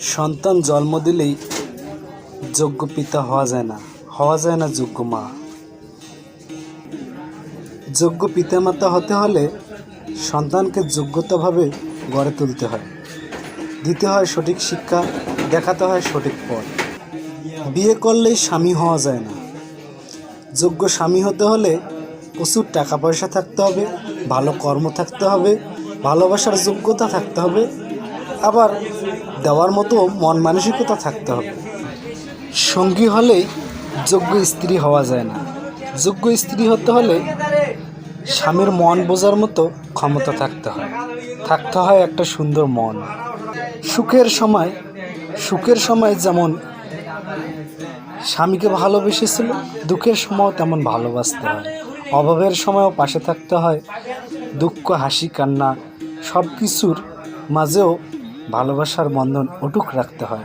সন্তান জন্ম দিলেই যোগ্য পিতা হওয়া যায় না যোগ্য মা। যোগ্য পিতামাতা হতে হলে সন্তানকে যোগ্যতাভাবে গড়ে তুলতে হয়, দিতে হয় সঠিক শিক্ষা, দেখাতে হয় সঠিক পথ। বিয়ে করলেই স্বামী হওয়া যায় না। যোগ্য স্বামী হতে হলে প্রচুর টাকা পয়সা থাকতে হবে, ভালো কর্ম থাকতে হবে, ভালোবাসার যোগ্যতা থাকতে হবে, আবার দেওয়ার মতো মন মানসিকতা থাকতে হবে। সঙ্গী হলেই যোগ্য স্ত্রী হওয়া যায় না। যোগ্য স্ত্রী হতে হলে স্বামীর মন বোঝার মতো ক্ষমতা থাকতে হয় একটা সুন্দর মন। সুখের সময় যেমন স্বামীকে ভালোবেসেছিল, দুঃখের সময়ও তেমন ভালোবাসতে হয়। অভাবের সময়ও পাশে থাকতে হয়। দুঃখ, হাসি, কান্না সব কিছুর মাঝেও ভালোবাসার বন্ধন অটুট রাখতে হয়।